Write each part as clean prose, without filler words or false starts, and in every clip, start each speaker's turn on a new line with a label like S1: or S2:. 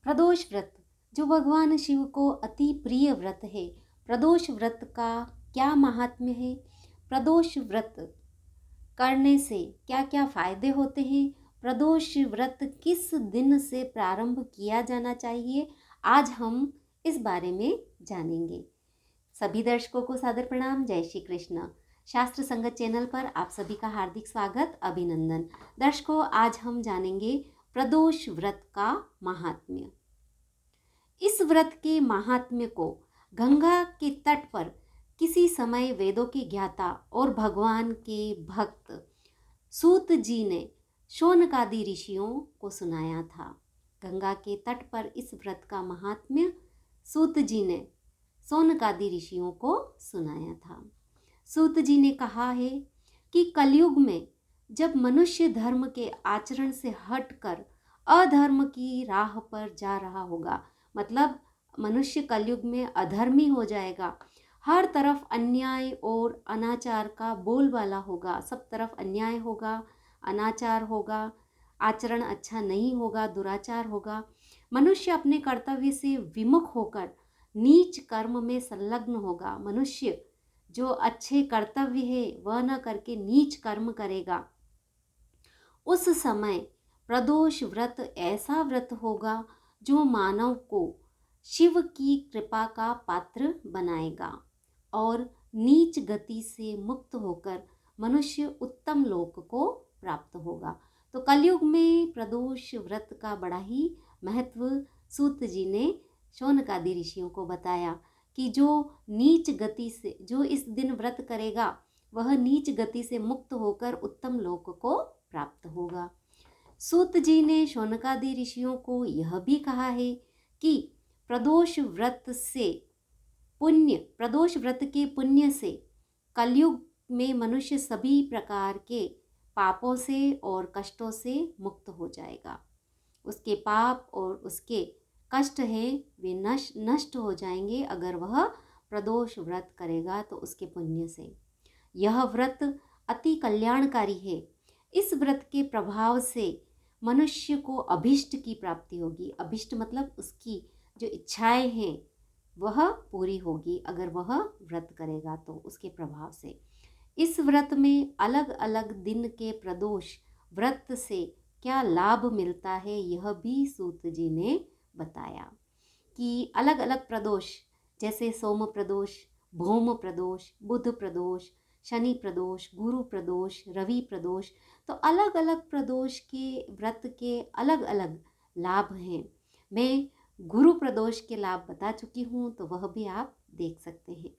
S1: प्रदोष व्रत जो भगवान शिव को अति प्रिय व्रत है। प्रदोष व्रत का क्या महात्म्य है? प्रदोष व्रत करने से क्या क्या फायदे होते हैं? प्रदोष व्रत किस दिन से प्रारंभ किया जाना चाहिए? आज हम इस बारे में जानेंगे। सभी दर्शकों को सादर प्रणाम। जय श्री कृष्ण। शास्त्र संगत चैनल पर आप सभी का हार्दिक स्वागत, अभिनंदन। दर्शकों, आज हम जानेंगे प्रदोष व्रत का महात्म्य। इस व्रत के महात्म्य को गंगा के तट पर किसी समय वेदों के ज्ञाता और भगवान के भक्त सूत जी ने शौनकादि ऋषियों को सुनाया था। गंगा के तट पर इस व्रत का महात्म्य सूत जी ने शौनकादि ऋषियों को सुनाया था। सूत जी ने कहा है कि कलयुग में जब मनुष्य धर्म के आचरण से हटकर अधर्म की राह पर जा रहा होगा, मतलब मनुष्य कलयुग में अधर्मी हो जाएगा, हर तरफ अन्याय और अनाचार का बोलबाला होगा, सब तरफ अन्याय होगा, अनाचार होगा, आचरण अच्छा नहीं होगा, दुराचार होगा। मनुष्य अपने कर्तव्य से विमुख होकर नीच कर्म में संलग्न होगा। मनुष्य जो अच्छे कर्तव्य है वह न करके नीच कर्म करेगा। उस समय प्रदोष व्रत ऐसा व्रत होगा जो मानव को शिव की कृपा का पात्र बनाएगा और नीच गति से मुक्त होकर मनुष्य उत्तम लोक को प्राप्त होगा। तो कलयुग में प्रदोष व्रत का बड़ा ही महत्व सूत जी ने शौनकादि ऋषियों को बताया कि जो नीच गति से, जो इस दिन व्रत करेगा वह नीच गति से मुक्त होकर उत्तम लोक को प्राप्त होगा। सूत जी ने शौनकादि ऋषियों को यह भी कहा है कि प्रदोष व्रत के पुण्य से कलयुग में मनुष्य सभी प्रकार के पापों से और कष्टों से मुक्त हो जाएगा। उसके पाप और उसके कष्ट हैं वे नष्ट हो जाएंगे अगर वह प्रदोष व्रत करेगा तो उसके पुण्य से। यह व्रत अति कल्याणकारी है। इस व्रत के प्रभाव से मनुष्य को अभिष्ट की प्राप्ति होगी। अभिष्ट मतलब उसकी जो इच्छाएं हैं वह पूरी होगी अगर वह व्रत करेगा तो उसके प्रभाव से। इस व्रत में अलग अलग दिन के प्रदोष व्रत से क्या लाभ मिलता है यह भी सूत जी ने बताया कि अलग अलग प्रदोष जैसे सोम प्रदोष, भौम प्रदोष, बुध प्रदोष, शनि प्रदोष, गुरु प्रदोष, रवि प्रदोष, तो अलग अलग प्रदोष के व्रत के अलग अलग लाभ हैं। मैं गुरु प्रदोष के लाभ बता चुकी हूँ, तो वह भी आप देख सकते हैं।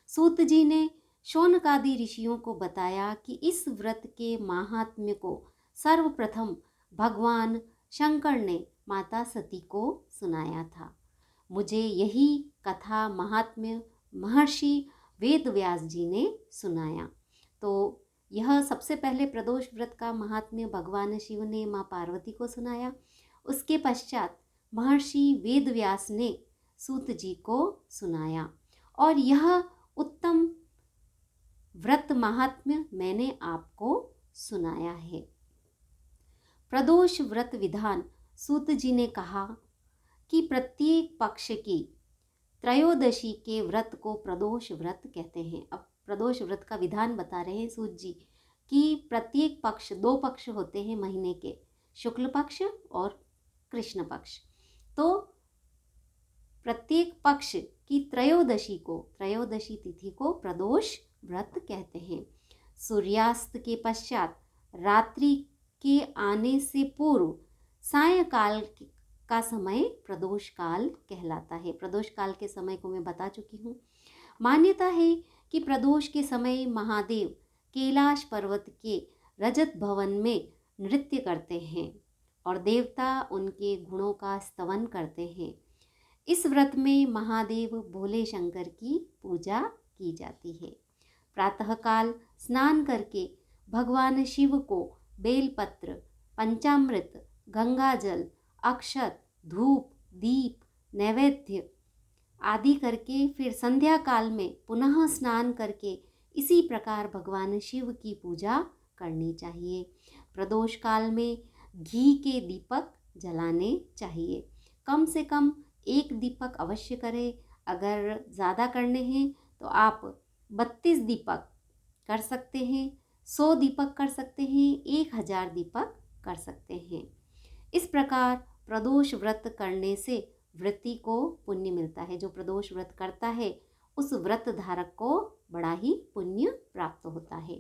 S1: सूत जी ने शौनकादि ऋषियों को बताया कि इस व्रत के महात्म्य को सर्वप्रथम भगवान शंकर ने माता सती को सुनाया था। मुझे यही कथा महात्म्य महर्षि वेद व्यास जी ने सुनाया। तो यह सबसे पहले प्रदोष व्रत का महात्म्य भगवान शिव ने माँ पार्वती को सुनाया। उसके पश्चात महर्षि वेद व्यास ने सूत जी को सुनाया और यह उत्तम व्रत महात्म्य मैंने आपको सुनाया है। प्रदोष व्रत विधान सूत जी ने कहा कि प्रत्येक पक्ष की त्रयोदशी के व्रत को प्रदोष व्रत कहते हैं। अब प्रदोष व्रत का विधान बता रहे हैं सूत जी कि प्रत्येक पक्ष, दो पक्ष होते हैं महीने के, शुक्ल पक्ष और कृष्ण पक्ष। तो प्रत्येक पक्ष की त्रयोदशी तिथि को प्रदोष व्रत कहते हैं। सूर्यास्त के पश्चात रात्रि के आने से पूर्व सायंकाल का समय प्रदोष काल कहलाता है। प्रदोष काल के समय को मैं बता चुकी हूँ। मान्यता है कि प्रदोष के समय महादेव कैलाश पर्वत के रजत भवन में नृत्य करते हैं और देवता उनके गुणों का स्तवन करते हैं। इस व्रत में महादेव भोले शंकर की पूजा की जाती है। प्रातःकाल स्नान करके भगवान शिव को बेलपत्र, पंचामृत, गंगाजल, अक्षत, धूप, दीप, नैवेद्य आदि करके फिर संध्या काल में पुनः स्नान करके इसी प्रकार भगवान शिव की पूजा करनी चाहिए। प्रदोष काल में घी के दीपक जलाने चाहिए। कम से कम 1 दीपक अवश्य करें। अगर ज़्यादा करने हैं तो आप 32 दीपक कर सकते हैं, 100 दीपक कर सकते हैं, 1000 दीपक कर सकते हैं। इस प्रकार प्रदोष व्रत करने से व्रती को पुण्य मिलता है। जो प्रदोष व्रत करता है उस व्रत धारक को बड़ा ही पुण्य प्राप्त होता है।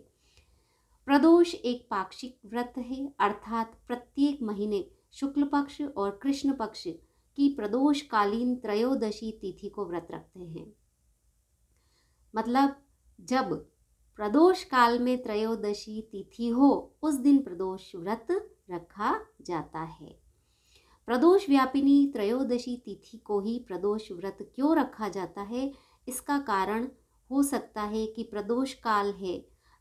S1: प्रदोष एक पाक्षिक व्रत है, अर्थात प्रत्येक महीने शुक्ल पक्ष और कृष्ण पक्ष की प्रदोष कालीन त्रयोदशी तिथि को व्रत रखते हैं। मतलब जब प्रदोष काल में त्रयोदशी तिथि हो उस दिन प्रदोष व्रत रखा जाता है। प्रदोष व्यापिनी त्रयोदशी तिथि को ही प्रदोष व्रत क्यों रखा जाता है, इसका कारण हो सकता है कि प्रदोष काल है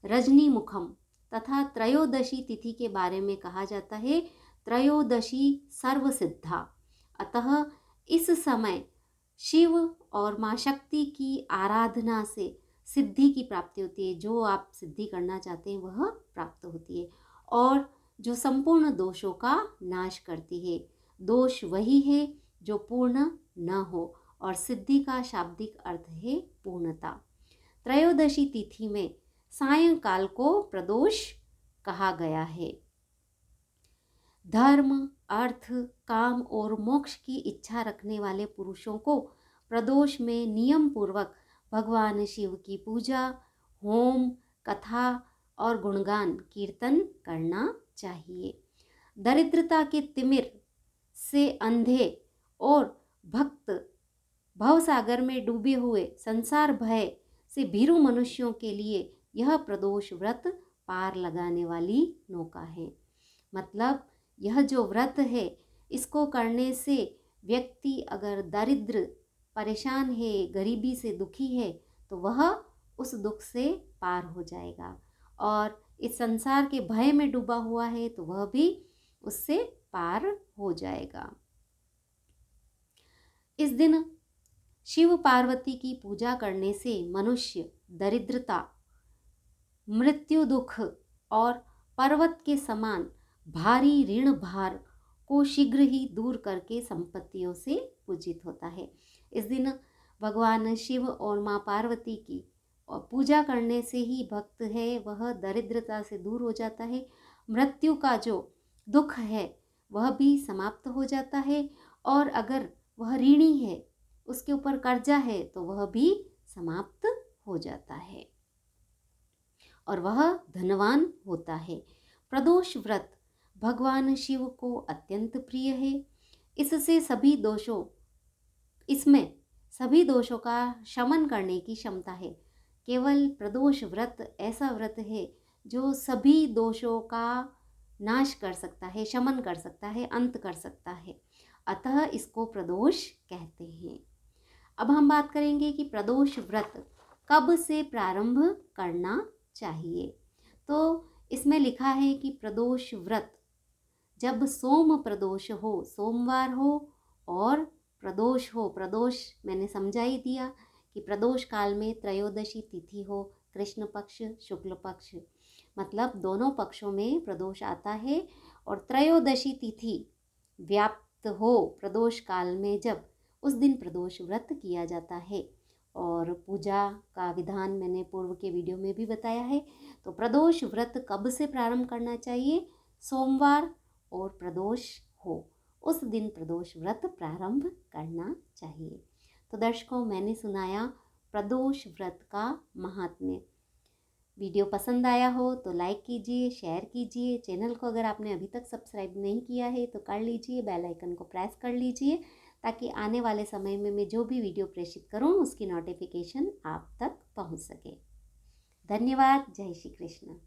S1: रजनी मुखम तथा त्रयोदशी तिथि के बारे में कहा जाता है त्रयोदशी सर्वसिद्धा। अतः इस समय शिव और माँ शक्ति की आराधना से सिद्धि की प्राप्ति होती है। जो आप सिद्धि करना चाहते हैं वह प्राप्त होती है और जो संपूर्ण दोषों का नाश करती है। दोष वही है जो पूर्ण न हो और सिद्धि का शाब्दिक अर्थ है पूर्णता। त्रयोदशी तिथि में सायंकाल को प्रदोष कहा गया है। धर्म, अर्थ, काम और मोक्ष की इच्छा रखने वाले पुरुषों को प्रदोष में नियम पूर्वक भगवान शिव की पूजा, होम, कथा और गुणगान कीर्तन करना चाहिए। दरिद्रता के तिमिर से अंधे और भक्त भवसागर में डूबे हुए संसार भय से भीरू मनुष्यों के लिए यह प्रदोष व्रत पार लगाने वाली नौका है। मतलब यह जो व्रत है इसको करने से व्यक्ति अगर दरिद्र, परेशान है, गरीबी से दुखी है तो वह उस दुख से पार हो जाएगा और इस संसार के भय में डूबा हुआ है तो वह भी उससे पार हो जाएगा। इस दिन शिव पार्वती की पूजा करने से मनुष्य दरिद्रता, मृत्यु, दुख और पर्वत के समान भारी ऋण भार को शीघ्र ही दूर करके संपत्तियों से पूजित होता है। इस दिन भगवान शिव और माँ पार्वती की पूजा करने से ही भक्त है वह दरिद्रता से दूर हो जाता है। मृत्यु का जो दुख है वह भी समाप्त हो जाता है और अगर वह ऋणी है, उसके ऊपर कर्जा है तो वह भी समाप्त हो जाता है और वह धनवान होता है। प्रदोष व्रत भगवान शिव को अत्यंत प्रिय है। इसमें सभी दोषों का शमन करने की क्षमता है। केवल प्रदोष व्रत ऐसा व्रत है जो सभी दोषों का नाश कर सकता है, शमन कर सकता है, अंत कर सकता है। अतः इसको प्रदोष कहते हैं। अब हम बात करेंगे कि प्रदोष व्रत कब से प्रारंभ करना चाहिए। तो इसमें लिखा है कि प्रदोष व्रत जब सोम प्रदोष हो, सोमवार हो और प्रदोष हो। प्रदोष मैंने समझा ही दिया कि प्रदोष काल में त्रयोदशी तिथि हो, कृष्ण पक्ष, शुक्ल पक्ष, मतलब दोनों पक्षों में प्रदोष आता है और त्रयोदशी तिथि व्याप्त हो प्रदोष काल में, जब उस दिन प्रदोष व्रत किया जाता है। और पूजा का विधान मैंने पूर्व के वीडियो में भी बताया है। तो प्रदोष व्रत कब से प्रारंभ करना चाहिए? सोमवार और प्रदोष हो उस दिन प्रदोष व्रत प्रारंभ करना चाहिए। तो दर्शकों, मैंने सुनाया प्रदोष व्रत का महात्म्य। वीडियो पसंद आया हो तो लाइक कीजिए, शेयर कीजिए। चैनल को अगर आपने अभी तक सब्सक्राइब नहीं किया है तो कर लीजिए, बेल आइकन को प्रेस कर लीजिए ताकि आने वाले समय में मैं जो भी वीडियो प्रेषित करूं उसकी नोटिफिकेशन आप तक पहुंच सके। धन्यवाद। जय श्री कृष्ण।